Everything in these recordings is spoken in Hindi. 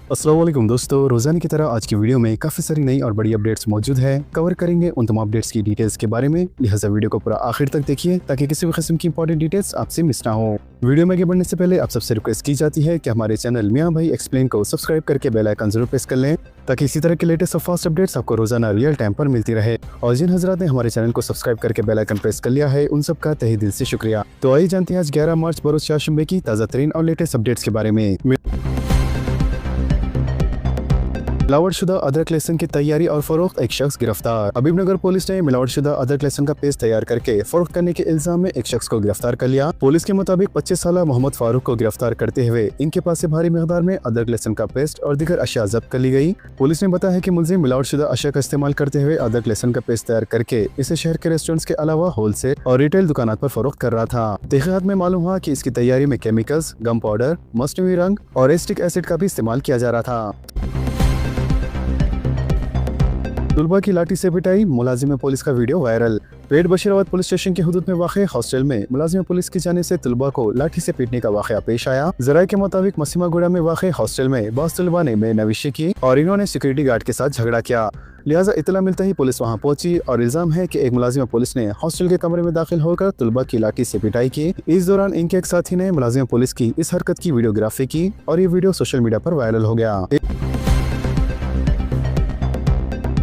अस्सलाम वालेकुम दोस्तों, रोज़ाना की तरह आज की वीडियो में काफ़ी सारी नई और बड़ी अपडेट्स मौजूद है। कवर करेंगे उन तमाम अपडेट्स की डिटेल्स के बारे में, लिहाजा वीडियो को पूरा आखिर तक देखिए ताकि किसी भी किस्म की इंपॉर्टेंट डिटेल्स आपसे मिस ना हो। वीडियो में आगे बढ़ने से पहले आप सबसे रिक्वेस्ट की जाती है कि हमारे चैनल मियां भाई एक्सप्लेन को सब्सक्राइब करके बेल आइकन जरूर प्रेस कर लें ताकि इसी तरह के लेटेस्ट और फास्ट अपडेट्स आपको रोजाना रियल टाइम पर मिलती रहे। और जिन हजरात ने हमारे चैनल को सब्सक्राइब करके बेल आइकन प्रेस कर लिया है उन सबका तहे दिल से शुक्रिया। तो आइए जानते हैं आज 11 मार्च बरोज शाशुम्बे की ताज़ा तरीन और लेटेस्ट अपडेट्स के बारे में। मिलावटशुदा अदरक लहसुन की तैयारी और फरोख्त, एक शख्स गिरफ्तार। हबीबनगर पुलिस ने मिलावटशुदा अदरक लहसुन का पेस्ट तैयार करके फरोख्त करने के इल्जाम में एक शख्स को गिरफ्तार कर लिया। पुलिस के मुताबिक 25 साल मोहम्मद फारूक को गिरफ्तार करते हुए इनके पास से भारी मिकदार में अदरक लहसुन का पेस्ट और दीगर अशिया जब्त कर ली गई। पुलिस ने बताया कि मुलजिम मिलावटशुदा अशिया का इस्तेमाल करते हुए अदरक लहसुन का पेस्ट तैयार करके इसे शहर के रेस्टोरेंट्स के अलावा होलसेल और रिटेल दुकानों पर फरोख्त कर रहा था। तहकीकात में मालूम हुआ कि इसकी तैयारी में केमिकल्स, गम पाउडर, मस्नवी रंग और एसिटिक एसिड का भी इस्तेमाल किया जा रहा था। तुलबा की लाठी से पिटाई, मुलाजिम पुलिस का वीडियो वायरल। पेट बशीराबाद पुलिस स्टेशन के हुदूद में वाक़े हॉस्टल में मुलाजिम पुलिस की जाने से तुलबा को लाठी से पीटने का वाक़या पेश आया। ज़राए के मुताबिक मसीमागुड़ा में वाक़े हॉस्टल में बाज़ तुलबा ने बेनविशी की और इन्होंने सिक्योरिटी गार्ड के साथ झगड़ा किया। लिहाजा इतला मिलता ही पुलिस वहां पहुंची और इल्जाम है कि एक मुलाजिम पुलिस ने हॉस्टल के कमरे में दाखिल होकर तुलबा की लाठी से पिटाई की। इस दौरान इनके एक साथी ने मुलाजिम पुलिस की इस हरकत की वीडियोग्राफी की और ये वीडियो सोशल मीडिया पर वायरल हो गया।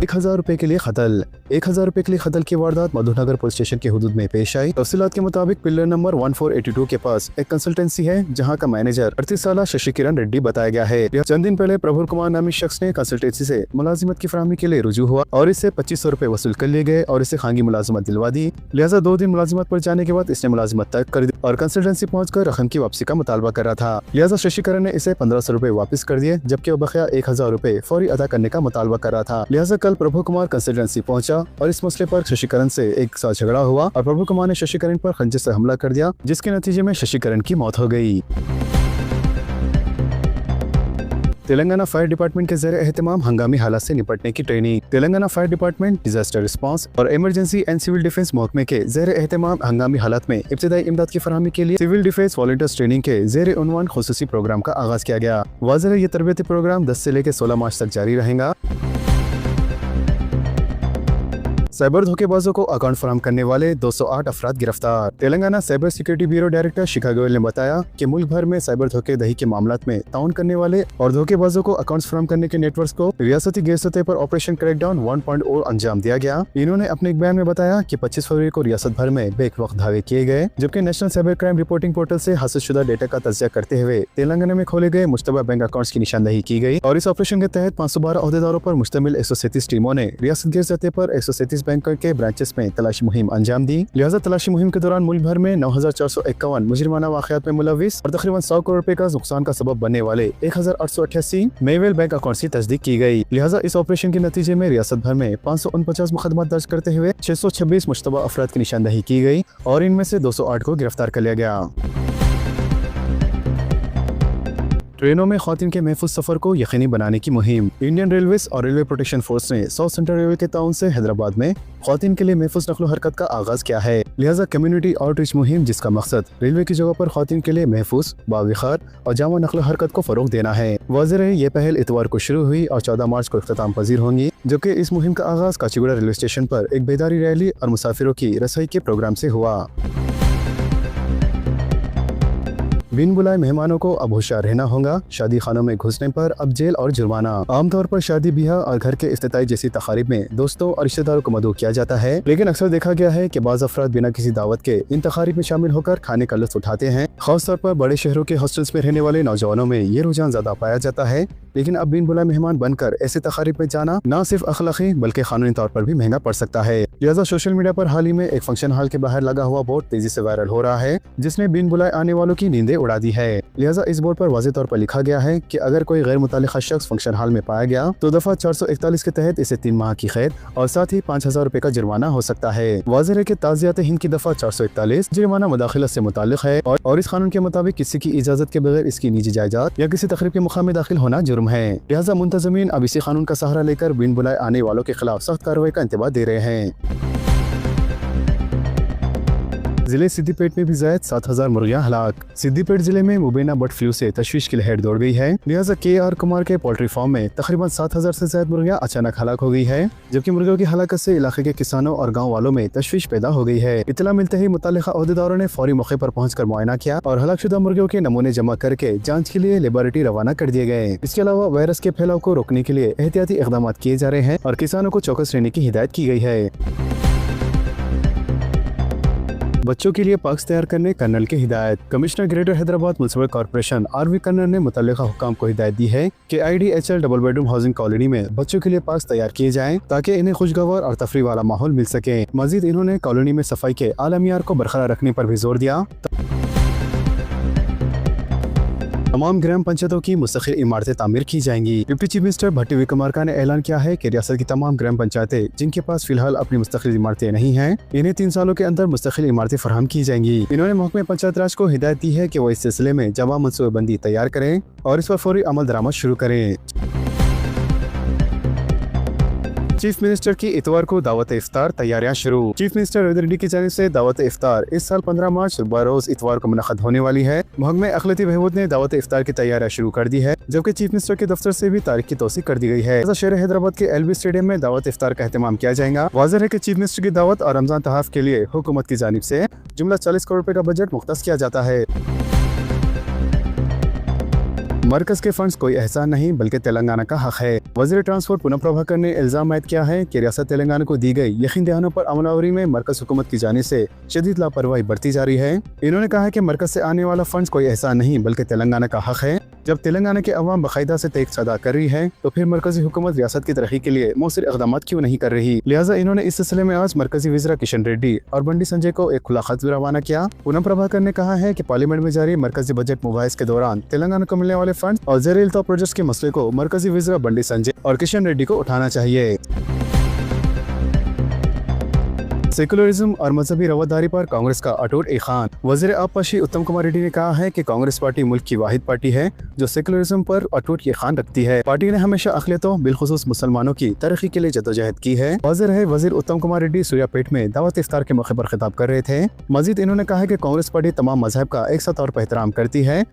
1000 रुपए के लिए कत्ल। 1000 रुपए के लिए कत्ल की वारदात मधुनगर पुलिस स्टेशन के हुदूद में पेश आई। तफसीलात के मुताबिक पिलर नंबर 1482 के पास एक कंसल्टेंसी है जहां का मैनेजर 38 साल शशि किरण रेड्डी बताया गया है। चंद दिन पहले प्रभुर कुमार नामी शख्स ने कंसल्टेंसी से मुलाजिमत की फराहमी के लिए रुजू हुआ और इससे 2500 रुपए वसूल कर लिए गए और इसे खांगी मुलाजिमत दिलवा दी। लिहाजा 2 दिन मुलाजिमत पर जाने के बाद इसने मुलाजिमत तर्क कर दी और कंसल्टेंसी पहुंचकर रकम की वापसी का मुतालबा कर रहा था। लिहाजा शशि किरण ने इसे 1500 रुपए वापस कर दिए जबकि वो बकाया 1000 रुपए फौरी अदा करने का मुतालबा कर रहा था। लिहाजा कल प्रभु कुमार कंसल्टेंसी पहुंचा और इस मसले पर शशि किरण से एक साथ झगड़ा हुआ और प्रभु कुमार ने शशि किरण पर खंजर से हमला कर दिया जिसके नतीजे में शशि किरण की मौत हो गई। तेलंगाना फायर डिपार्टमेंट के ज़ेरे एहतमाम हंगामी हालात से निपटने की training. Telangana fire department disaster response और इमरजेंसी एंड सिविल डिफेंस महकमे के ज़ेरे एहतमाम हंगामी हालात में इब्तिदाई इमदाद की फराहमी के लिए सिविल डिफेंस वॉलंटियर्स ट्रेनिंग के ज़ेरे उन्वान खुसूसी प्रोग्राम का आगाज किया गया। वाज़ेह है, ये तरबियती प्रोग्राम 10 से लेकर 16 मार्च तक जारी रहेगा। साइबर धोखेबाजों को अकाउंट फराहम करने वाले 208 अफराद गिरफ्तार। Telangana cyber security bureau director Shikha Goyal ने बताया कि मुल्क भर में साइबर धोखेधड़ी के मामलात में ताउन करने वाले और धोखेबाजों को अकाउंट्स फराहम करने के नेटवर्क को रियासती गैर सतह पर ऑपरेशन क्रैकडाउन 1.0 अंजाम दिया गया। इन्होंने अपने एक बयान में बताया कि 25 फरवरी को रियासत भर में बेक वक्त धावे किए गए जबकि national cyber crime reporting portal से हासिल शुदा डेटा का तज्जिया करते हुए तेलंगाना में खोले गए मुश्तबा बैंक अकाउंट्स की निशानदही की गई और इस ऑपरेशन के तहत 512 अहदेदारों पर मुश्तमिल 137 टीमों ने रियासत गैर सतह पर 137 बैंक के ब्रांचेस में तलाशी मुहिम अंजाम दी। लिहाजा तलाशी मुहिम के दौरान मुल्क भर में 9451 मुजरिमाना वाक़यात में मुलविस और तकरीबन 100 करोड़ रुपए का नुकसान का सबब बनने वाले 1888 मेवेल बैंक अकाउंट की तस्दीक की गई। लिहाजा इस ऑपरेशन के नतीजे में रियासत भर में 549 मुकदमा दर्ज करते हुए 626 मुश्तबा अफराद की निशानदही की गई और इनमें से 208 को गिरफ्तार कर लिया गया। ट्रेनों में ख़वातीन के महफूज सफर को यकीनी बनाने की मुहिम। इंडियन रेलवेज और रेलवे प्रोटेक्शन फोर्स ने साउथ सेंट्रल रेलवे के ताउन से हैदराबाद में ख़वातीन के लिए महफूज नकलो हरकत का आगाज किया है। लिहाजा कम्युनिटी आउटरीच मुहिम जिसका मकसद रेलवे की जगह पर ख़वातीन के लिए महफूज, बावखार और जामा नकलो हरकत को फरोग देना है। वाज़ेह है, ये पहल इतवार को शुरू हुई और 14 मार्च को इख्तिताम पजीर होंगी जबकि इस मुहिम का आगाज काचीगुड़ा रेलवे स्टेशन पर एक बेदारी रैली और मुसाफिरों की रसाई के प्रोग्राम से हुआ। बिन बुलाए मेहमानों को अब होशियार रहना होगा, शादी खानों में घुसने पर अब जेल और जुर्माना। आमतौर पर शादी ब्याह और घर के इफ्तिताई जैसी तकारीब में दोस्तों और रिश्तेदारों को मदऊ किया जाता है, लेकिन अक्सर देखा गया है कि बाज़ अफराद बिना किसी दावत के इन तकारीब में शामिल होकर खाने का लुत्फ उठाते हैं। खासतौर पर बड़े शहरों के हॉस्टल्स में रहने वाले नौजवानों में ये रुझान ज्यादा पाया जाता है। लेकिन अब बिन बुलाए मेहमान बनकर ऐसे तकारीब में जाना न सिर्फ अखलाकी बल्कि कानूनी तौर पर भी महंगा पड़ सकता है। लिहाजा सोशल मीडिया पर हाल ही में एक फंक्शन हॉल के बाहर लगा हुआ बोर्ड तेजी से वायरल हो रहा है जिसने बिन बुलाए आने वालों की नींदें उड़ा दी है। लिहाजा इस बोर्ड पर वाज़ेह तौर पर लिखा गया है कि अगर कोई गैर मुतालिका शख्स फंक्शन हॉल में पाया गया तो दफा 441 के तहत इसे 3 माह की कैद और साथ ही 5000 रुपए का जुर्माना हो सकता है। वाज़ेह है कि ताज़ियात हिंद की दफा 441 जुर्माना मुदाखिलत से मुताल्लिक है और इस कानून के मुताबिक किसी की इजाजत के बगैर इसकी निजी जायदाद या किसी तकरीब के मुकाम में दाखिल होना जुर्म है। लिहाजा मुंतज़मीन अब इसी कानून का सहारा लेकर बिन बुलाए आने वालों के खिलाफ सख्त कार्रवाई का इंतबाह दे रहे हैं। जिले सिद्दीपेट में भी जायद 7,000 मुर्गियां हलाक। सिद्दीपेट जिले में मुबैना बर्ड फ्लू से तशवीश की लहर दौड़ गई है। लिहाजा KR कुमार के पोल्ट्री फार्म में तकरीबन 7,000 से ज्यादा मुर्गियां अचानक हलाक हो गई है, जबकि मुर्गियों की हलाकत से इलाके के किसानों और गाँव वालों में तशवीश पैदा हो गई है। इत्तला मिलते ही मुतल्लिका अहदेदारों ने फौरी मौके पर पहुंचकर मुआयना किया और हलाकशुदा मुर्गियों के नमूने जमा करके जांच के लिए लेबोरेटरी रवाना कर दिए गए। इसके अलावा वायरस के फैलाव को रोकने के लिए एहतियाती इकदाम किए जा रहे हैं और किसानों को चौकस रहने की हिदायत की गई है। बच्चों के लिए पार्क्स तैयार करने कर्नल की हिदायत। Commissioner greater Hyderabad municipal corporation RV कर्नल ने मुतल्लिका हुक्काम को हिदायत दी है कि IDHL double bedroom housing colony में बच्चों के लिए पार्क्स तैयार किए जाएं ताकि इन्हें खुशगवार और तफरी वाला माहौल मिल सके। मजीद इन्होंने कॉलोनी में सफाई के आला मियार को बरकरार रखने पर भी जोर दिया। तमाम ग्राम पंचायतों की मुस्तकिल इमारतें तामीर की जाएंगी। डिप्टी चीफ मिनिस्टर भट्टी विक्रमार्का ने ऐलान किया है कि रियासत की तमाम ग्राम पंचायतें जिनके पास फिलहाल अपनी मुस्तकिल इमारतें नहीं हैं, इन्हें 3 सालों के अंदर मुस्तकिल इमारतें फराहम की जाएंगी। इन्होंने महकमे पंचायत राज को हिदायत दी है कि वो इस सिलसिले में जवाब मनसूबाबंदी तैयार करें और इस पर फौरी अमल दरामद शुरू करें। चीफ मिनिस्टर की इतवार को दावत इफ्तार तैयारियां शुरू। चीफ मिनिस्टर रेवंत रेड्डी की जानिब से दावत इफ्तार इस साल 15 मार्च बरोज इतवार को मुनक़द होने वाली है। महकमे अखिलती बहबूद ने दावत इफ्तार की तैयारियां शुरू कर दी है, जबकि चीफ मिनिस्टर के दफ्तर से भी तारीख की तौसीक कर दी गई है। शहर हैदराबाद के LB स्टेडियम में दावत इफ्तार का एहतमाम किया जाएगा। वाज़ेह है कि चीफ मिनिस्टर की दावत और रमजान तहाफ के लिए हुकूमत की जानिब से जुमला 40 करोड़ रुपए का बजट मुख्तस किया जाता है। मरकज के फंड्स कोई एहसान नहीं बल्कि तेलंगाना का हक है। वज़ीर ट्रांसपोर्ट पुनः प्रभाकर ने इल्जाम आयद किया है कि रियासत तेलंगाना को दी गई यकीन दहानों पर अमलावरी में मरकज हुकूमत की जानिब से शदीद लापरवाही बढ़ती जा रही है। इन्होंने कहा है कि मरकज से आने वाला फंड्स कोई एहसान नहीं बल्कि तेलंगाना का हक है। जब तेलंगाना के अवाम बाकायदा से टैक्स अदा कर रही है तो फिर मरकजी हुकूमत रियासत की तरक्की के लिए मौसर इक़दाम क्यों नहीं कर रही। लिहाजा इन्होंने इस सिलसिले में आज मरकजी वज़ीर किशन रेड्डी और बंडी संजय को एक खुला खत रवाना किया। पुनः प्रभाकर ने कहा है कि पार्लियामेंट में जारी मरकजी बजट मुबाहिस के दौरान तेलंगाना को मिलने वाले फंड और ज़ेर प्रोजेक्ट्स के मसले को मरकजी वज़ीर बंडी संजय और किशन रेड्डी को उठाना चाहिए। सेकुलरिज्म और मजहबी रवादारी पर कांग्रेस का अटूट ईखान। वज़ीर आब पाशी उत्तम कुमार रेड्डी ने कहा है कि कांग्रेस पार्टी मुल्क की वाहिद पार्टी है जो सेकुलरिज्म पर अटूट ईखान रखती है। पार्टी ने हमेशा अक़लियतों बिलखुसूस मुसलमानों की तरक्की के लिए जद्दोजहद की है। वाज़ेह है वज़ीर उत्तम कुमार रेड्डी सूर्यापेट में दावत इफ्तार के मौके पर खिताब कर रहे थे। मजीद इन्होंने कहा कि कांग्रेस पार्टी तमाम मजहब का एक साथ तौर पर एहतराम करती है।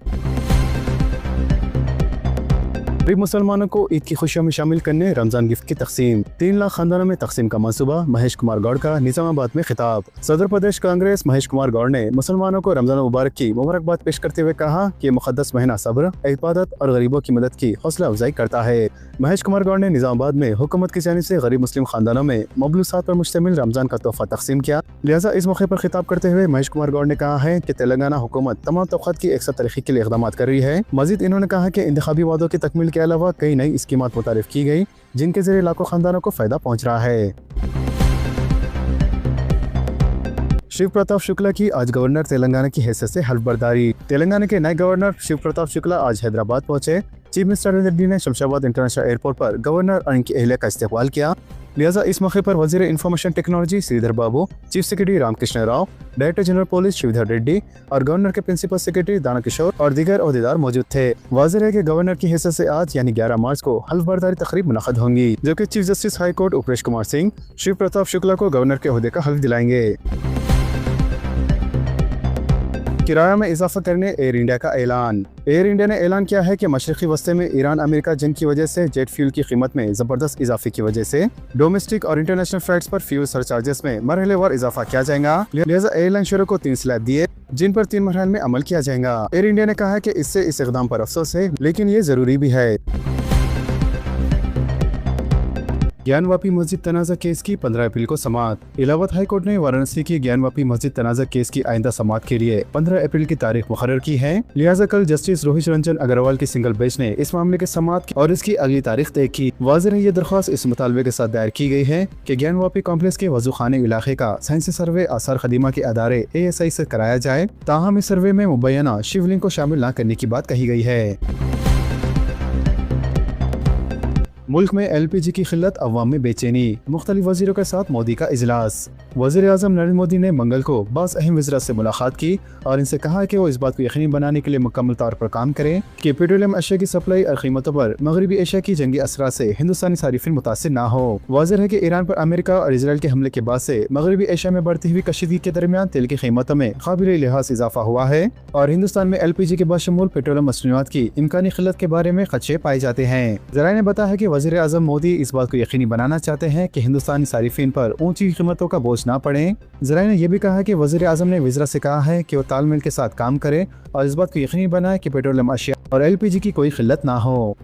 गरीब मुसलमानों को ईद की खुशियों में शामिल करने रमजान गिफ्ट की तकसीम। 3 लाख खानदानों में तकसीम का मंसूबा। महेश कुमार गौड़ का निजामाबाद में खिताब। सदर प्रदेश कांग्रेस महेश कुमार गौड़ ने मुसलमानों को रमजान मुबारक की मुबारकबाद पेश करते हुए कहा कि मुक़द्दस महीना सब्र, इबादत और गरीबों की मदद की हौसला अफजाई करता है। महेश कुमार गौड़ ने निजामाबाद में हुकूमत की जानिब से गरीब मुस्लिम खानदानों में मबलूसात पर मुश्तमिल रमजान का तोहफा तकसीम किया। लिहाजा इस मौके पर खिताब करते हुए महेश कुमार गौड़ ने कहा है कि तेलंगाना हुकूमत तमाम तबक़ात की एक साथ तरक्की के लिए इक़दाम कर रही है। मजीद इन्होंने कहा कि इंतखाबी वादों की तकमील के अलावा कई नई स्कीमात मुतारिफ की गई जिनके जरिए लाखों खानदानों को फायदा पहुंच रहा है। शिव प्रताप शुक्ला की आज गवर्नर तेलंगाना की हैसियत से हल्फ बर्दारी। तेलंगाना के नए गवर्नर शिव प्रताप शुक्ला आज हैदराबाद पहुंचे। चीफ मिनिस्टर रेवंत रेड्डी ने शमशाबाद इंटरनेशनल एयरपोर्ट पर गवर्नर और इनकी अहलिया का इस्तकबाल किया। लिहाजा इस मौके पर वजीर information technology Sridhar Babu, chief secretary Ramakrishna Rao, director general police Sridhar Reddy और गवर्नर के प्रिंसिपल सेक्रेटरी दाना किशोर और दीगर ओहदेदार मौजूद थे। वाज़ेह है कि गवर्नर की हैसियत से आज यानी 11 मार्च को हल्फ बर्दारी तकरीब मुनक़द होंगी, जबकि chief justice high court Upresh Kumar Singh Shiv Pratap Shukla को गवर्नर के ओहदे का हल्फ दिलाएंगे। किराया में इजाफा करने एयर इंडिया का ऐलान। एयर इंडिया ने ऐलान किया है कि मशरक़ी वस्ते में ईरान अमेरिका जंग की वजह से जेट फ्यूल की कीमत में ज़बरदस्त इजाफे की वजह से डोमेस्टिक और इंटरनेशनल फ्लाइट्स पर फ्यूल सरचार्जेस में मरहलेवार इजाफा किया जाएगा। लिहाजा एयरलाइन शुरू को 3 स्लैब दिए जिन पर 3 मरहल में अमल किया जाएगा। एयर इंडिया ने कहा है कि इससे इस इक़दाम पर अफसोस है लेकिन ये ज़रूरी भी है। ज्ञानवापी मस्जिद तनाज़ा केस की 15 अप्रैल को समाअत। इलाहाबाद हाई कोर्ट ने वाराणसी की ज्ञानवापी मस्जिद तनाज़ा केस की आइंदा समाअत के लिए 15 अप्रैल की तारीख मुकर्रर की है। लिहाजा कल जस्टिस रोहित रंजन अग्रवाल की सिंगल बेंच ने इस मामले के समाअत और इसकी अगली तारीख तय की। वाज़ेह है ये दरख्वास्त इस मुतालबे के साथ दायर की गई है कि ज्ञानवापी कॉम्प्लेक्स के वजूखाने इलाके का साइंसी सर्वे आसार खदीमा के अदारे ASI से कराया जाए। ताहम इस सर्वे में मुबैना शिवलिंग को शामिल न करने की बात कही गई है। मुल्क में LPG की किल्लत, अवाम में बेचैनी, मुख्तलिफ वजीरों के साथ मोदी का इजलास। वज़ीर आज़म नरेंद्र मोदी ने मंगल को बाज़ अहम वज़रा से मुलाकात की और इनसे कहा कि वो इस बात को यकीनी बनाने के लिए मुकम्मल तौर पर काम करें कि पेट्रोलियम अशिया की सप्लाई और कीमतों पर मगरबी एशिया की जंगी असरात से हिंदुस्तानी सारिफिन मुतासिर ना हो। वाज़ेह है कि ईरान पर अमेरिका और इसराइल के हमले के बाद से मगरबी एशिया में बढ़ती हुई कशीदगी के दरमियान तेल की कीमतों में काबिल लिहाज इजाफा हुआ है और हिंदुस्तान में LPG के बशमूल पेट्रोलियम मसनूआत की इम्कानी किल्लत के बारे में खदशे पाए जाते हैं। ज़राए ने बताया कि वज़ीर आज़म मोदी इस बात को यकीनी बनाना चाहते हैं कि हिंदुस्तानी सारिफिन पर ऊंची कीमतों का बोझ ना पड़े। ज़राए ने यह भी कहा कि वज़ीर आज़म ने वज़रा से कहा है कि वो तालमेल के साथ काम करे और इस बात को यकीनी बनाए कि पेट्रोलियम अशिया और LPG की कोई किल्लत ना हो।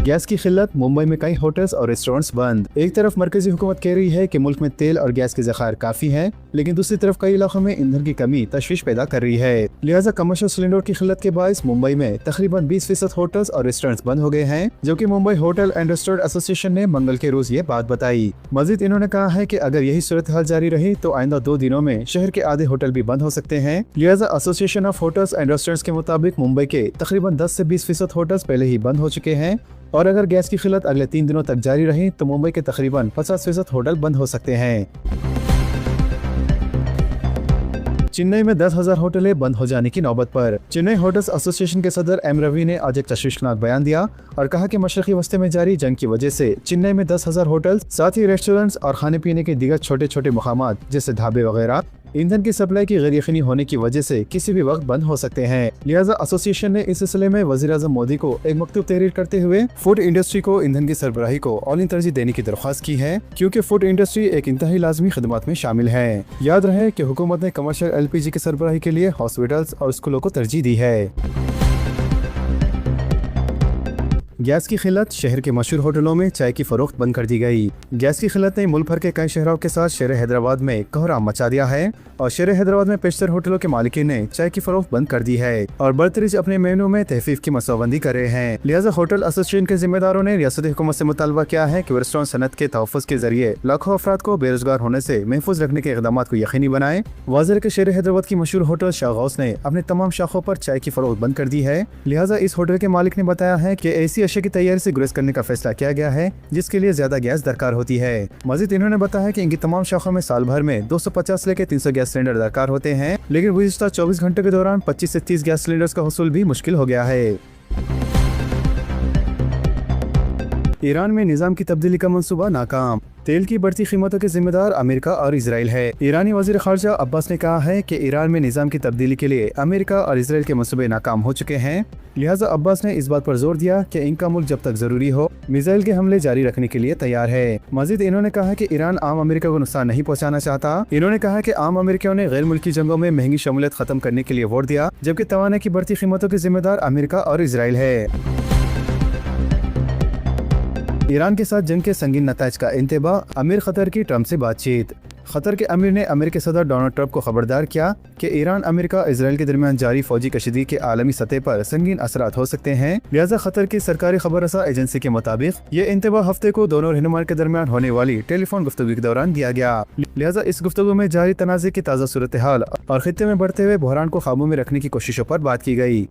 गैस की किल्लत, मुंबई में कई होटल्स और रेस्टोरेंट्स बंद। एक तरफ मरकजी हुकूमत कह रही है कि मुल्क में तेल और गैस के ज़खायर काफी हैं, लेकिन दूसरी तरफ कई इलाकों में ईंधन की कमी तशवीश पैदा कर रही है। लिहाजा कमर्शियल सिलेंडर की किल्लत के बायस मुंबई में तकरीबन 20% होटल्स और रेस्टोरेंट्स बंद हो गए हैं, जो कि Mumbai hotel and restaurant association ने मंगल के रोज ये बात बताई। मजीद इन्होंने कहा है कि अगर यही सूरत हाल जारी रही तो आइंदा 2 दिनों में शहर के आधे होटल भी बंद हो सकते हैं। लिहाजा association of hotels and restaurants के मुताबिक मुंबई के तकरीबन 10 से 20% होटल्स पहले ही बंद हो चुके हैं और अगर गैस की किल्लत अगले 3 दिनों तक जारी रही तो मुंबई के तकरीबन 50% होटल बंद हो सकते हैं। चेन्नई में 10,000 होटलें बंद हो जाने की नौबत पर। चेन्नई होटल्स एसोसिएशन के सदर एम रवि ने आज एक तशवीशनाक बयान दिया और कहा कि मशरकी वस्ती में जारी जंग की वजह से चेन्नई में 10,000 होटल्स, साथ ही रेस्टोरेंट्स और खाने पीने के दीगर छोटे छोटे मुकामात जैसे ढाबे वगैरह ईंधन की सप्लाई की गैर यकीनी होने की वजह से किसी भी वक्त बंद हो सकते हैं। लिहाजा एसोसिएशन ने इस सिलसिले में वज़ीर आज़म मोदी को एक मकतूब तहरीर करते हुए फूड इंडस्ट्री को ईंधन की सरबराही को औली तरजीह देने की दरख्वास्त की है, क्योंकि फूड इंडस्ट्री एक इंतहाई लाजमी खदमात में शामिल है। याद रहे कि हुकूमत ने कमर्शियल LPG की सरबराही के लिए हॉस्पिटल्स और स्कूलों को तरजीह दी है। गैस की किल्लत, शहर के मशहूर होटलों में चाय की फरोख्त बंद कर दी गई। गैस की किल्लत ने मुल्क भर के कई शहरों के साथ शहर हैदराबाद में कोहराम मचा दिया है और शहर हैदराबाद में पेशतर होटलों के मालिकीन ने चाय की फरोख्त बंद कर दी है और बरतरीज अपने मेनू में तहफीफ की मसौबंदी कर रहे हैं। लिहाजा होटल एसोसिएशन के जिम्मेदारों ने रियासती हुकूमत से मुतालबा किया है कि रेस्टोरेंट सनत के तहफ़्फ़ुज़ के जरिए लाखों अफराद को बेरोजगार होने से महफूज रखने के इक़दामात को यकीनी बनाए। वाज़ेह के शहर हैदराबाद की मशहूर होटल शाह गौस ने अपने तमाम शाखों पर चाय की फरोख्त बंद कर दी है। लिहाजा इस होटल के मालिक ने बताया है कि ऐसी अशिया की तैयारी से गुरेज करने का फैसला किया गया है जिसके लिए ज्यादा गैस दरकार होती है। मजीद इन्होंने बताया कि इनकी तमाम शाखों में साल भर में 250 लेके 300 गैस सिलेंडर दरकार होते हैं, लेकिन गुज़िश्ता 24 घंटे के दौरान 25 से 30 गैस सिलेंडर्स का हुसूल भी मुश्किल हो गया है। ईरान में निज़ाम की तब्दीली का मंसूबा नाकाम। तेल की बढ़ती कीमतों के जिम्मेदार अमेरिका और इसराइल है। ईरानी वज़ीर ख़ारजा अब्बास ने कहा है कि ईरान में निज़ाम की तब्दीली के लिए अमेरिका और इसराइल के मंसूबे नाकाम हो चुके हैं। लिहाजा अब्बास ने इस बात पर जोर दिया कि इनका मुल्क जब तक जरूरी हो मिसाइल के हमले जारी रखने के लिए तैयार है। मजीद इन्होंने कहा कि ईरान आम अमेरिका को नुकसान नहीं पहुँचाना चाहता। इन्होंने कहा कि आम अमेरिकियों ने गैर मुल्की जंगों में महंगी शमूलियत खत्म करने के लिए वोट दिया, जबकि तवानाई की बढ़ती कीमतों के जिम्मेदार अमेरिका और इसराइल है। ईरान के साथ जंग के संगीन नताइज का इंतबाह, अमीर क़तर की ट्रंप से बातचीत। क़तर के अमीर ने अमेरिकी सदर डोनाल्ड ट्रंप को खबरदार किया कि ईरान, अमेरिका, इसराइल के दरमियान जारी फौजी कशीदगी के आलमी सतह पर संगीन असरात हो सकते हैं। लिहाजा क़तर की सरकारी खबर रसा एजेंसी के मुताबिक ये इंतबाह हफ्ते को दोनों रहनुमाओं के दरमियान होने वाली टेलीफोन गुफ्तगू के दौरान दिया गया। लिहाजा इस गुफ्तगू में जारी तनाज़े की ताज़ा सूरत हाल और खित्ते में बढ़ते हुए बहरान को काबू में रखने की कोशिशों पर बात की गई।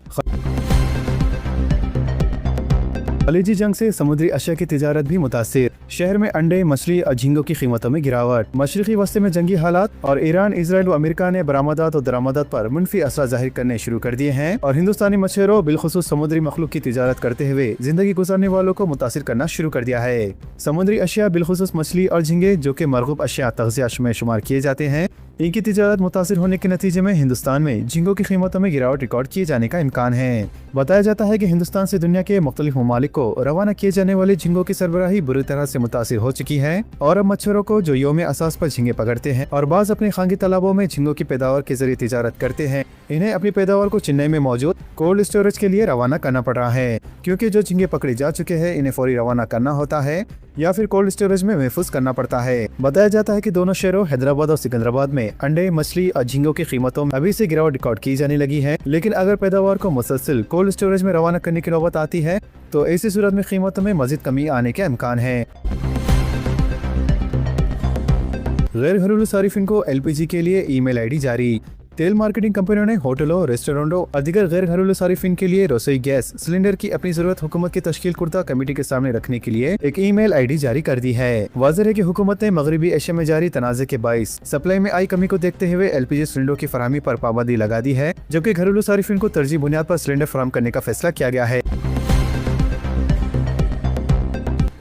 खलीजी जंग से समुद्री अशिया की तिजारत भी मुतासिर। शहर में अंडे, मछली और झींगों की कीमतों में गिरावट। मशरिकी वस्ती में जंगी हालात और ईरान, इसराइल व अमेरिका ने बरामदात और दरामदात पर मुनफी असर जाहिर करने शुरू कर दिए हैं और हिंदुस्तानी मछुआरों बिलखुसूस समुद्री मखलूक की तिजारत करते हुए जिंदगी गुजारने वालों को मुतासिर करना शुरू कर दिया है। समुद्री अशिया बिलखुसूस मछली और झींगे, जो कि मरगूब अशिया तग़ज़िया में शुमार किए जाते हैं, इनकी तिजारत मुतासिर होने के नतीजे में हिंदुस्तान में झींगों की कीमतों में गिरावट रिकॉर्ड किए जाने का इम्कान है। बताया जाता है कि हिंदुस्तान से दुनिया के मुख्तलिफ ममालिक को रवाना किए जाने वाली झींगों की सरबराही बुरी तरह से मुतासिर हो चुकी है और अब मच्छरों को जो यौम असास पर झींगे पकड़ते हैं और बाज़ अपने खांगी तालाबों में झींगों की पैदावार के जरिए तिजारत करते हैं, इन्हें अपनी पैदावार को चेन्नई में मौजूद कोल्ड स्टोरेज के लिए रवाना करना पड़ रहा है, क्योंकि जो झींगे पकड़े जा चुके हैं इन्हें फौरी रवाना करना होता है या फिर कोल्ड स्टोरेज में महफूज करना पड़ता है। बताया जाता है कि दोनों शहरों हैदराबाद और सिकंदराबाद में अंडे, मछली और झींगों की कीमतों में अभी से गिरावट रिकॉर्ड की जाने लगी है, लेकिन अगर पैदावार को मुसलसल कोल्ड स्टोरेज में रवाना करने की नौबत आती है तो ऐसी सूरत में कीमतों में मजीद कमी आने के इम्कान है। गैर घरेलू सारिफिन को LPG के लिए ईमेल ID जारी। तेल मार्केटिंग कंपनियों ने होटलों, रेस्टोरेंटों और दीगर गैर घरेलू सारिफिन के लिए रसोई गैस सिलेंडर की अपनी जरूरत हुकूमत की तश्कील कुर्ता कमेटी के सामने रखने के लिए एक ईमेल आईडी जारी कर दी है। वाज़ेह है कि हुकूमत ने मगरबी एशिया में जारी तनाज़े के बाइस सप्लाई में आई कमी को देखते हुए LPG सिलेंडरों की फराहमी पर पाबंदी लगा दी है, जबकि घरेलू सारिफिन को तरजीह बुनियाद पर सिलेंडर फराहम करने का फैसला किया गया है।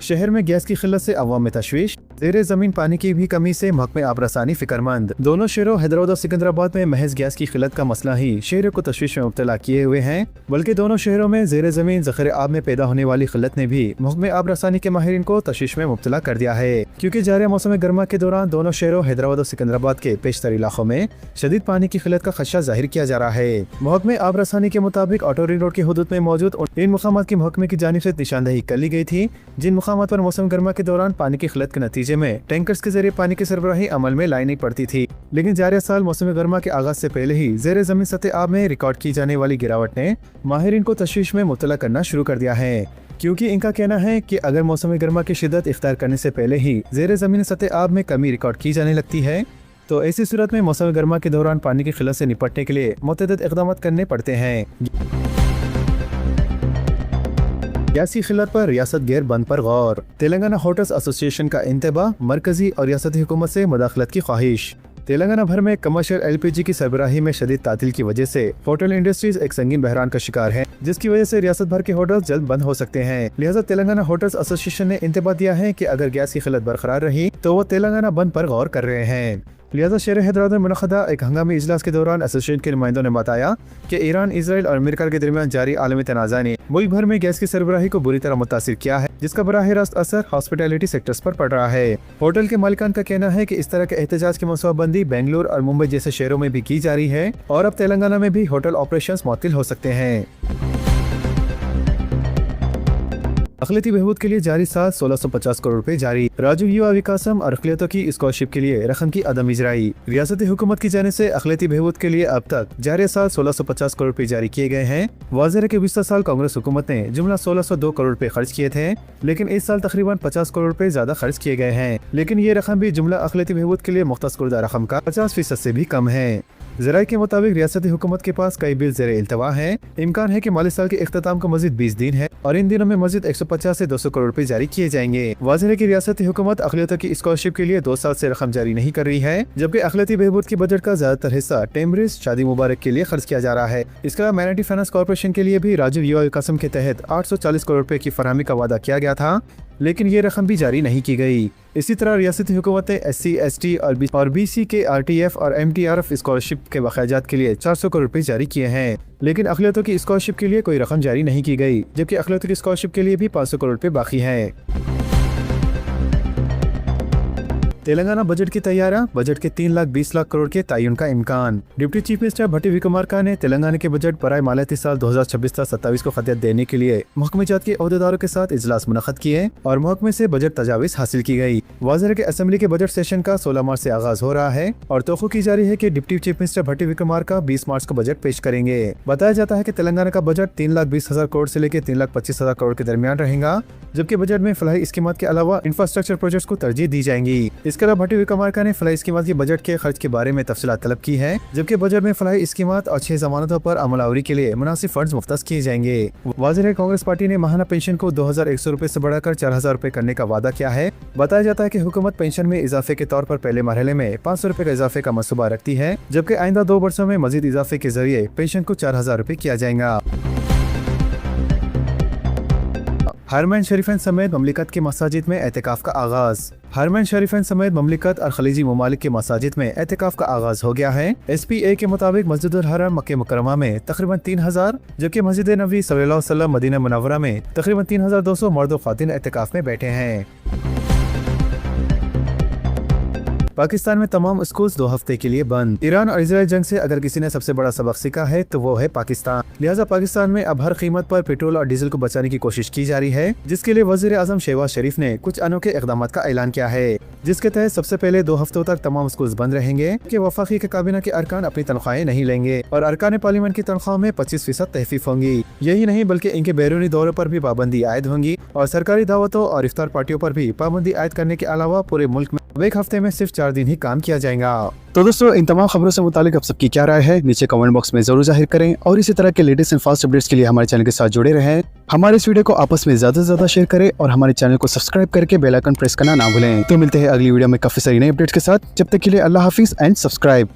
शहर में गैस की किल्लत से अवाम में तशवीश, ज़ेरे ज़मीन पानी की भी कमी से महकमे आब रसानी फिक्रमंद। दोनों शहरों हैदराबाद और सिकंदराबाद में महज गैस की किल्लत का मसला ही शहर को तशवीश में मुब्तला किए हुए हैं, बल्कि दोनों शहरों में ज़ेरे ज़मीन ज़ख़ीरे आब में पैदा होने वाली किल्लत ने भी महकमे आब रसानी के माहिरीन को तशवीश में मुब्तला कर दिया है, क्योंकि जारी मौसम गर्मा के दौरान दोनों शहरों हैदराबाद और सिकंदराबाद के पेशतर इलाकों में शदीद पानी की किल्लत का खदशा जाहिर किया जा रहा है। महकमे आब रसानी के मुताबिक ऑटो रिंग रोड की हुदूद में मौजूद इन मुकामात की महकमे की जानिब से निशानदही कर ली गई थी, जिन मुकामात पर मौसम गर्मा के दौरान पानी की किल्लत के नतीजे में टैंकर्स के जरिए पानी की सरबराही अमल में लाई नहीं पड़ती थी। लेकिन जारी साल मौसम गर्मा के आगाज से पहले ही ज़ेरे ज़मीन सतह आब में रिकॉर्ड की जाने वाली गिरावट ने माहिरीन को तशवीश में मुब्तला करना शुरू कर दिया है, क्योंकि इनका कहना है कि अगर मौसम गर्मा की शिद्दत इख्तियार करने से पहले ही ज़ेरे ज़मीन सतह आब में कमी रिकॉर्ड की जाने लगती है, तो ऐसी सूरत में मौसम गर्मा के दौरान पानी की किल्लत से निपटने के लिए मुतअद्दिद इक़दाम करने पड़ते हैं। गैसी किल्लत पर रियासत गैर बंद पर गौर। तेलंगाना होटल्स एसोसिएशन का इंतबाह, मरकजी और रियासती हुकूमत से मुदाखलत की ख्वाहिश। तेलंगाना भर में कमर्शियल LPG की सरबराही में शदीद तातील की वजह से होटल इंडस्ट्रीज एक संगीन बहरान का शिकार है, जिसकी वजह से रियासत भर के होटल्स जल्द बंद हो सकते हैं। लिहाजा तेलंगाना होटल्स एसोसिएशन ने इंतबाह दिया है कि अगर गैस की किल्लत बरकरार रही तो वो तेलंगाना बंद पर गौर कर रहे हैं। लिहाजा शहर हैदराबाद में मुनक़दा एक हंगामी इजलास के दौरान एसोसिएशन के नुमाइंदों ने बताया कि ईरान, इसराइल और अमेरिका के दरमियान जारी आलमी तनाज़ा ने मुल्क भर में गैस की सरबराही को बुरी तरह मुतासिर किया है, जिसका बराह रास्त असर हॉस्पिटैलिटी सेक्टर्स पर पड़ रहा है। होटल के मालिकान का कहना है कि इस तरह के एहतजाज की मनसूबाबंदी बेंगलुरु और मुंबई जैसे शहरों में भी की जा रही है और अब तेलंगाना में भी होटल ऑपरेशंस मुअत्तिल हो सकते हैं। अक़लियती बहबूद के लिए जारी साल 1650 करोड़ रुपए जारी। राजीव युवा विकासम और अक़लियतों की स्कॉलरशिप के लिए रकम की अदम इजराई। रियासती हुकूमत की जानिब से अक़लियती बहबूद के लिए अब तक जारी साल 1650 करोड़ रुपए जारी किए गए हैं। वाज़ेह है कि गुज़िश्ता साल कांग्रेस हुकूमत ने जुमला 1602 करोड़ रुपए खर्च किए थे, लेकिन इस साल तकरीबन 50 करोड़ रुपए ज्यादा खर्च किए गए हैं, लेकिन ये रकम भी जुमला अक़लियती बहबूद के लिए मुख्तस करदा रकम का 50% से भी कम है। ज़राए के मुताबिक रियासती हुकूमत के पास कई बिल ज़ेरे इल्तवा है। इम्कान है कि माली साल के इख्तिताम को मजीद 20 दिन है और इन दिनों में मजीद 150 से 200 करोड़ रुपए जारी किए जाएंगे। वाज़ेह है कि रियासती हुकूमत अक़लियतों की स्कॉलरशिप के लिए 2 साल से रकम जारी नहीं कर रही है, जबकि अक़लियती बहबूद के बजट का ज्यादातर हिस्सा टेम्ब्रिज शादी मुबारक के लिए खर्च किया जा रहा है। इसके अलावा माइनॉरिटी फाइनेंस कॉर्पोरेशन के लिए भी राजीव युवा विकासम के तहत 840 करोड़ रुपए की फरहमी का वादा किया गया था, लेकिन ये रकम भी जारी नहीं की गई। इसी तरह रियासती हुकूमत ने SC, ST और BC के RTF और MTRF स्कॉलरशिप के वख़ारजात के लिए 400 करोड़ रुपए जारी किए हैं, लेकिन अक़लियतों की स्कॉलरशिप के लिए कोई रकम जारी नहीं की गई, जबकि अक़लियतों की स्कॉलरशिप के लिए भी 500 करोड़ रुपए बाकी है। तेलंगाना बजट की तैयारियां, बजट के 3,20,00,000 करोड़ के तयन का इम्कान। डिप्टी चीफ मिनिस्टर भट्टी विक्रमार्का ने तेलंगाना के बजट बराए मालियाती साल 2026-27 को खतियत देने के लिए महकमे जात के अहदेदारों के साथ इजलास मुनक़्क़द किए और महकमे से बजट तजावीज़ हासिल की गई। वाज़ेह है कि असेंबली के बजट सेशन का 16 मार्च से आगाज हो रहा है और तोख़्क़ो की जा रही है कि डिप्टी चीफ मिनिस्टर भट्टी विक्रमार्का 20 मार्च को बजट पेश करेंगे। बताया जाता है कि तेलंगाना का बजट 3,20,000 करोड़ से लेकर 3,25,000 करोड़ के दरमियान रहेगा, जबकि बजट में फलाही स्कीमात के अलावा इंफ्रास्ट्रक्चर प्रोजेक्ट्स को तरजीह दी जाएंगी। इसके अलावा भट्टी विक्रमार्का ने फलाही स्कीमात की बजट के खर्च के बारे में तफसीलात तलब की है, जबकि बजट में फलाही स्कीमात और 6 जमानतों पर अमलावरी के लिए मुनासिब फंड्स मुख्तस किए जाएंगे। वाज़ेह है कांग्रेस पार्टी ने माहाना पेंशन को 2,100 रुपए से बढ़ाकर 4,000 रुपए करने का वादा किया है। बताया जाता है कि हुकूमत पेंशन में इजाफे के तौर पर पहले मरहले में 500 रुपए का इजाफे का मनसूबा रखती है, जबकि आइंदा 2 वर्षों में मजीद इजाफे के जरिए पेंशन को 4,000 रुपए किया जाएगा। हरमैन शरीफैन समेत ममलिकत के मसाजिद में एतिकाफ का आगाज। हरमैन शरीफैन समेत ममलिकत और खलीजी ममालिक के मसाजिद में एतिकाफ का आगाज हो गया है। SPA के मुताबिक मस्जिदुल हरम मक्के मुकर्रमा में तकरीबन 3,000, जबकि मस्जिद नबी सल्लल्लाहु अलैहि वसल्लम मदीना मुनव्वरा में तकरीबन 3,200 मर्द व ख़वातीन एतिकाफ में बैठे हैं। पाकिस्तान में तमाम स्कूल्स 2 हफ्ते के लिए बंद। ईरान और इजराइल जंग से अगर किसी ने सबसे बड़ा सबक सीखा है तो वो है पाकिस्तान। लिहाजा पाकिस्तान में अब हर कीमत पर पेट्रोल और डीजल को बचाने की कोशिश की जा रही है, जिसके लिए वजीर आजम शहबाज शरीफ ने कुछ अनोखे इकदाम का ऐलान किया है, जिसके तहत सबसे पहले 2 हफ्तों तक तमाम स्कूल बंद रहेंगे कि वफाकी के काबीना के अरकान अपनी तनख्वाहें नहीं लेंगे और अरकान पार्लियामेंट की तनख्वाह में 25% तहफीफ होंगी। यही नहीं बल्कि इनके बैरूनी दौरों पर भी पाबंदी आयद होंगी और सरकारी दावतों और इफ्तार पार्टियों पर भी पाबंदी आयद करने के अलावा पूरे मुल्क में अब एक हफ्ते में सिर्फ 4 दिन ही काम किया जाएगा। तो दोस्तों, इन तमाम खबरों से मुतालिक आप सबकी क्या राय है नीचे कमेंट बॉक्स में जरूर जाहिर करें और इसी तरह के लेटेस्ट एंड फास्ट अपडेट्स के लिए हमारे चैनल के साथ जुड़े रहें। हमारे इस वीडियो को आपस में ज्यादा से ज्यादा शेयर करें और हमारे चैनल को सब्सक्राइब करके बेल आइकन प्रेस करना ना भूलें। तो मिलते हैं अगली वीडियो में काफी सारी नई अपडेट्स के साथ। जब तक के लिए अल्लाह हाफिज एंड सब्सक्राइब।